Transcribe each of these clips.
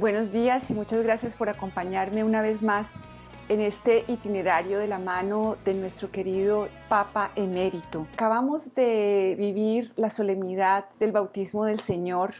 Buenos días y muchas gracias por acompañarme una vez más en este itinerario de la mano de nuestro querido Papa Emérito. Acabamos de vivir la solemnidad del bautismo del Señor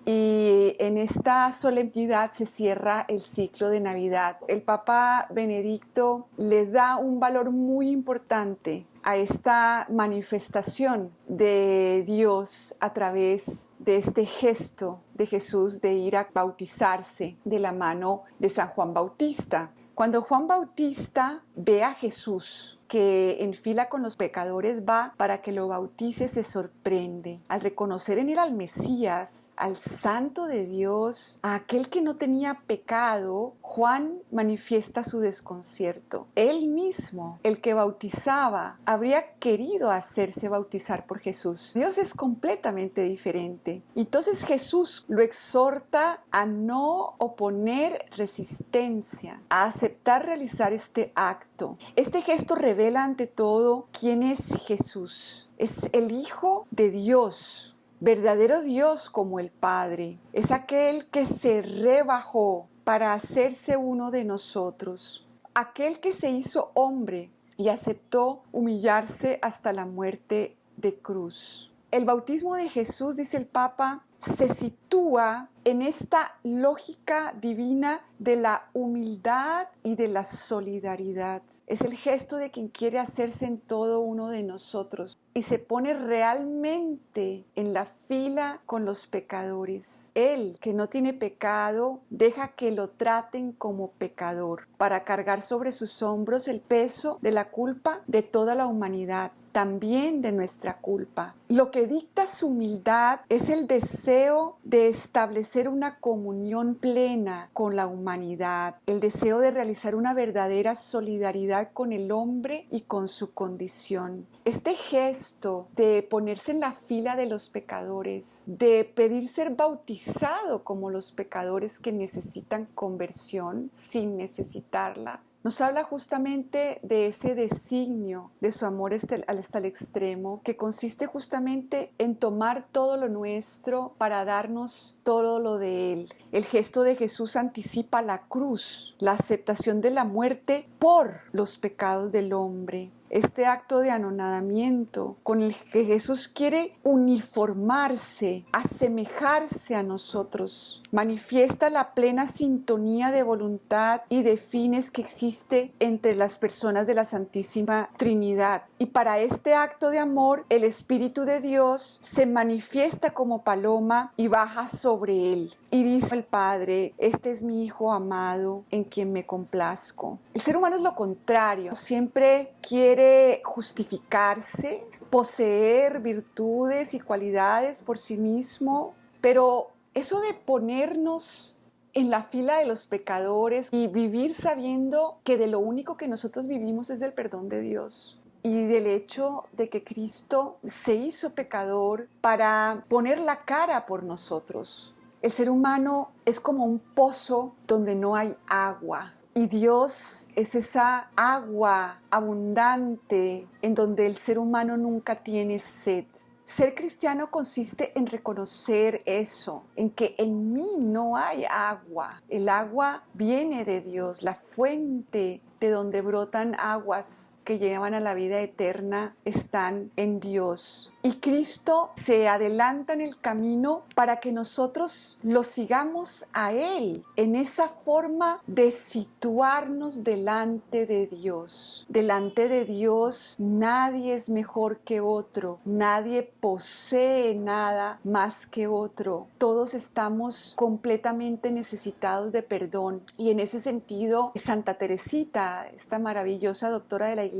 y en esta solemnidad se cierra el ciclo de Navidad. El Papa Benedicto le da un valor muy importante a esta manifestación de Dios a través de este gesto de Jesús de ir a bautizarse de la mano de San Juan Bautista. Cuando Juan Bautista ve a Jesús que en fila con los pecadores va para que lo bautice, se sorprende. Al reconocer en él al Mesías, al Santo de Dios, a aquel que no tenía pecado, Juan manifiesta su desconcierto. Él mismo, el que bautizaba, habría querido hacerse bautizar por Jesús. Dios es completamente diferente. Entonces Jesús lo exhorta a no oponer resistencia, a aceptar realizar este acto. Este gesto revela ante todo quién es Jesús. Es el Hijo de Dios, verdadero Dios como el Padre. Es aquel que se rebajó para hacerse uno de nosotros. Aquel que se hizo hombre y aceptó humillarse hasta la muerte de cruz. El bautismo de Jesús, dice el Papa, se sitúa en esta lógica divina de la humildad y de la solidaridad. Es el gesto de quien quiere hacerse en todo uno de nosotros y se pone realmente en la fila con los pecadores. Él, que no tiene pecado, deja que lo traten como pecador para cargar sobre sus hombros el peso de la culpa de toda la humanidad, también de nuestra culpa. Lo que dicta su humildad es el deseo de establecer una comunión plena con la humanidad, el deseo de realizar una verdadera solidaridad con el hombre y con su condición. Este gesto de ponerse en la fila de los pecadores, de pedir ser bautizado como los pecadores que necesitan conversión sin necesitarla, nos habla justamente de ese designio de su amor hasta el extremo, que consiste justamente en tomar todo lo nuestro para darnos todo lo de Él. El gesto de Jesús anticipa la cruz, la aceptación de la muerte por los pecados del hombre. Este acto de anonadamiento con el que Jesús quiere uniformarse, asemejarse a nosotros, manifiesta la plena sintonía de voluntad y de fines que existe entre las personas de la Santísima Trinidad. Y para este acto de amor, el Espíritu de Dios se manifiesta como paloma y baja sobre él. Y dice el Padre: este es mi Hijo amado, en quien me complazco. El ser humano es lo contrario, siempre quiere justificarse, poseer virtudes y cualidades por sí mismo, pero eso de ponernos en la fila de los pecadores y vivir sabiendo que de lo único que nosotros vivimos es del perdón de Dios y del hecho de que Cristo se hizo pecador para poner la cara por nosotros. El ser humano es como un pozo donde no hay agua. Y Dios es esa agua abundante en donde el ser humano nunca tiene sed. Ser cristiano consiste en reconocer eso, en que en mí no hay agua. El agua viene de Dios, la fuente de donde brotan aguas que llevan a la vida eterna están en Dios. Y Cristo se adelanta en el camino para que nosotros lo sigamos a Él, en esa forma de situarnos delante de Dios. Delante de Dios nadie es mejor que otro, nadie posee nada más que otro. Todos estamos completamente necesitados de perdón. Y en ese sentido, Santa Teresita, esta maravillosa doctora de la Iglesia,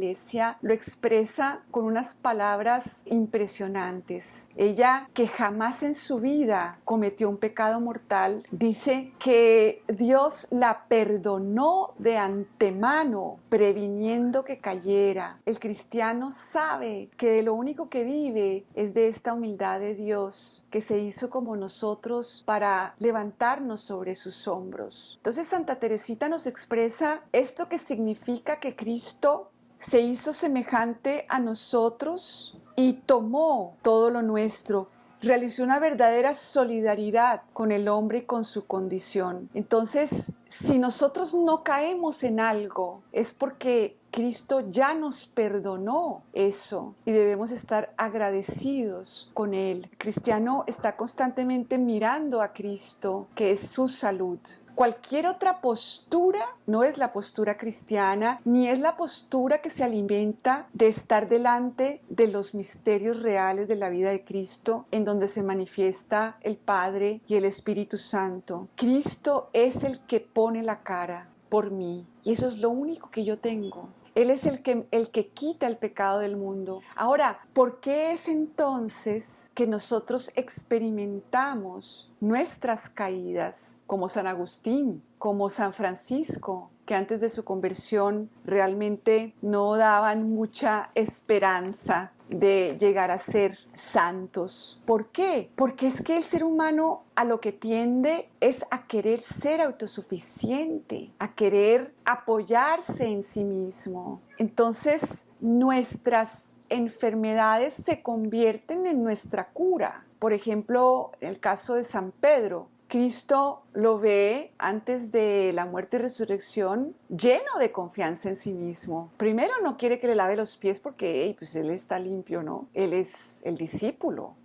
lo expresa con unas palabras impresionantes. Ella, que jamás en su vida cometió un pecado mortal, dice que Dios la perdonó de antemano, previniendo que cayera. El cristiano sabe que de lo único que vive es de esta humildad de Dios, que se hizo como nosotros para levantarnos sobre sus hombros. Entonces Santa Teresita nos expresa esto que significa que Cristo se hizo semejante a nosotros y tomó todo lo nuestro realizó una verdadera solidaridad con el hombre y con su condición. Entonces, si nosotros no caemos en algo, es porque Cristo ya nos perdonó eso y debemos estar agradecidos con Él. El cristiano está constantemente mirando a Cristo, que es su salud. Cualquier otra postura no es la postura cristiana, ni es la postura que se alimenta de estar delante de los misterios reales de la vida de Cristo, en donde se manifiesta el Padre y el Espíritu Santo. Cristo es el que pone la cara por mí, y eso es lo único que yo tengo. Él es el que quita el pecado del mundo. Ahora, ¿por qué es entonces que nosotros experimentamos nuestras caídas, como San Agustín, como San Francisco, que antes de su conversión realmente no daban mucha esperanza de llegar a ser santos? ¿Por qué? Porque es que el ser humano a lo que tiende es a querer ser autosuficiente, a querer apoyarse en sí mismo. Entonces, nuestras enfermedades se convierten en nuestra cura. Por ejemplo, en el caso de San Pedro, Cristo lo ve antes de la muerte y resurrección lleno de confianza en sí mismo. Primero no quiere que le lave los pies porque pues él está limpio, ¿no? Él es el discípulo,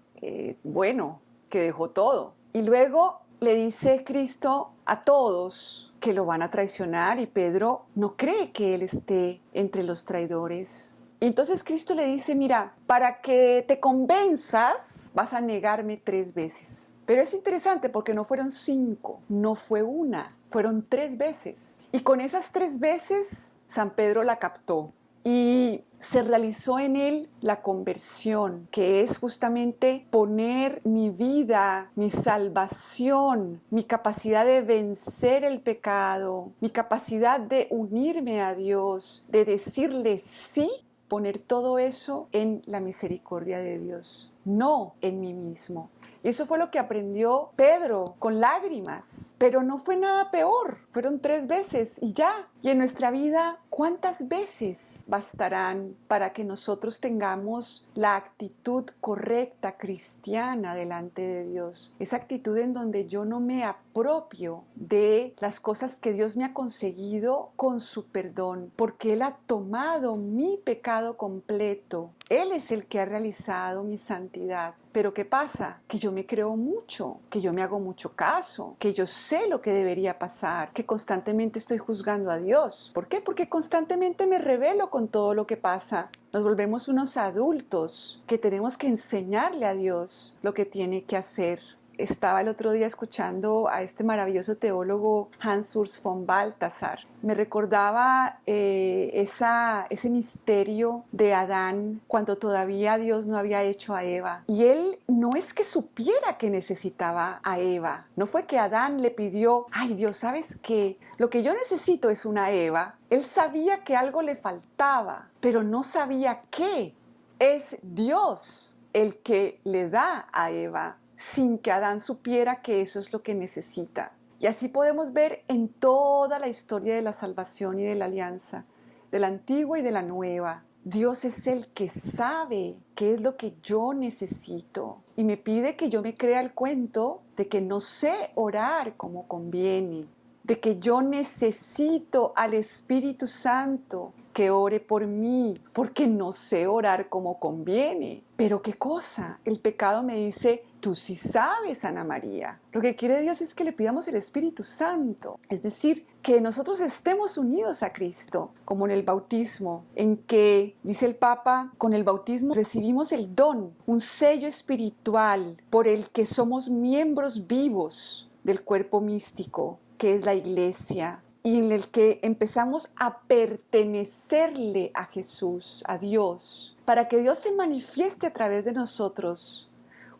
bueno, que dejó todo. Y luego le dice Cristo a todos que lo van a traicionar y Pedro no cree que él esté entre los traidores. Y entonces Cristo le dice, mira, para que te convenzas vas a negarme 3 veces. Pero es interesante porque no fueron 5, no fue una, fueron 3 veces. Y con esas 3 veces San Pedro la captó y se realizó en él la conversión, que es justamente poner mi vida, mi salvación, mi capacidad de vencer el pecado, mi capacidad de unirme a Dios, de decirle sí, poner todo eso en la misericordia de Dios, no en mí mismo. Y eso fue lo que aprendió Pedro con lágrimas. Pero no fue nada peor. Fueron 3 veces y ya. Y en nuestra vida, ¿cuántas veces bastarán para que nosotros tengamos la actitud correcta cristiana delante de Dios? Esa actitud en donde yo no me apropio de las cosas que Dios me ha conseguido con su perdón, porque Él ha tomado mi pecado completo. Él es el que ha realizado mi santidad. Pero ¿qué pasa? Que yo me creo mucho, que yo me hago mucho caso, que yo sé lo que debería pasar, que constantemente estoy juzgando a Dios. ¿Por qué? Porque constantemente me rebelo con todo lo que pasa. Nos volvemos unos adultos que tenemos que enseñarle a Dios lo que tiene que hacer. Estaba el otro día escuchando a este maravilloso teólogo Hans Urs von Balthasar. Me recordaba ese misterio de Adán cuando todavía Dios no había hecho a Eva. Y él no es que supiera que necesitaba a Eva. No fue que Adán le pidió, ay Dios, ¿sabes qué? Lo que yo necesito es una Eva. Él sabía que algo le faltaba, pero no sabía qué. Es Dios el que le da a Eva, sin que Adán supiera que eso es lo que necesita. Y así podemos ver en toda la historia de la salvación y de la alianza, de la antigua y de la nueva. Dios es el que sabe qué es lo que yo necesito y me pide que yo me crea el cuento de que no sé orar como conviene, de que yo necesito al Espíritu Santo que ore por mí, porque no sé orar como conviene. Pero ¿qué cosa? El pecado me dice, tú sí sabes, Ana María. Lo que quiere Dios es que le pidamos el Espíritu Santo, es decir, que nosotros estemos unidos a Cristo, como en el bautismo, en que, dice el Papa, con el bautismo recibimos el don, un sello espiritual por el que somos miembros vivos del cuerpo místico, que es la Iglesia, y en el que empezamos a pertenecerle a Jesús, a Dios, para que Dios se manifieste a través de nosotros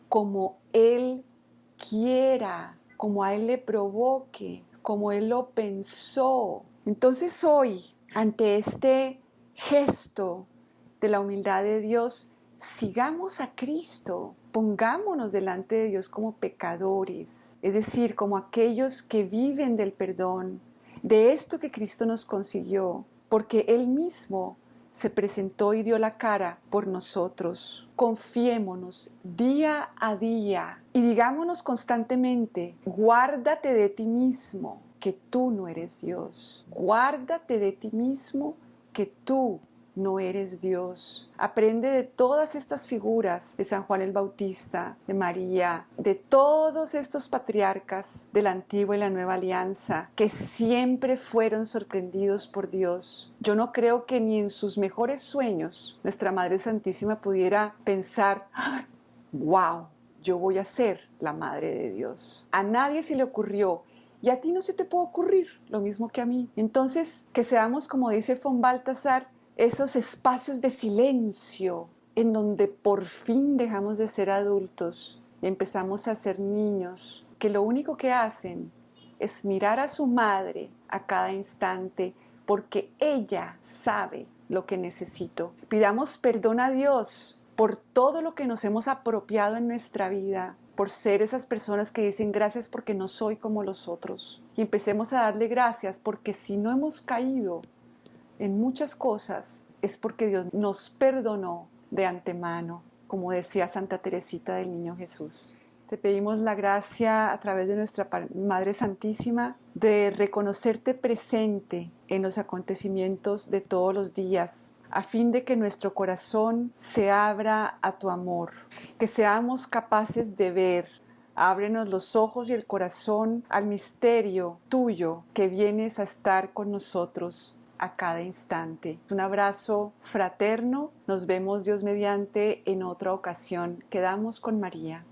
como Él quiera, como a Él le provoque, como Él lo pensó. Entonces hoy, ante este gesto de la humildad de Dios, sigamos a Cristo, pongámonos delante de Dios como pecadores, es decir, como aquellos que viven del perdón, de esto que Cristo nos consiguió, porque Él mismo se presentó y dio la cara por nosotros. Confiémonos día a día y digámonos constantemente, guárdate de ti mismo, que tú no eres Dios. Guárdate de ti mismo, que tú no eres Dios. Aprende de todas estas figuras de San Juan el Bautista, de María, de todos estos patriarcas de la antigua y la nueva alianza, que siempre fueron sorprendidos por Dios. Yo no creo que ni en sus mejores sueños nuestra Madre Santísima pudiera pensar, wow, yo voy a ser la Madre de Dios. A nadie se le ocurrió. Y a ti no se te puede ocurrir lo mismo que a mí. Entonces, que seamos, como dice von Balthasar, esos espacios de silencio en donde por fin dejamos de ser adultos y empezamos a ser niños, que lo único que hacen es mirar a su madre a cada instante porque ella sabe lo que necesito. Pidamos perdón a Dios por todo lo que nos hemos apropiado en nuestra vida, por ser esas personas que dicen gracias porque no soy como los otros. Y empecemos a darle gracias porque si no hemos caído en muchas cosas es porque Dios nos perdonó de antemano, como decía Santa Teresita del Niño Jesús. Te pedimos la gracia a través de nuestra Madre Santísima de reconocerte presente en los acontecimientos de todos los días, a fin de que nuestro corazón se abra a tu amor, que seamos capaces de ver. Ábrenos los ojos y el corazón al misterio tuyo que vienes a estar con nosotros a cada instante. Un abrazo fraterno. Nos vemos Dios mediante en otra ocasión. Quedamos con María.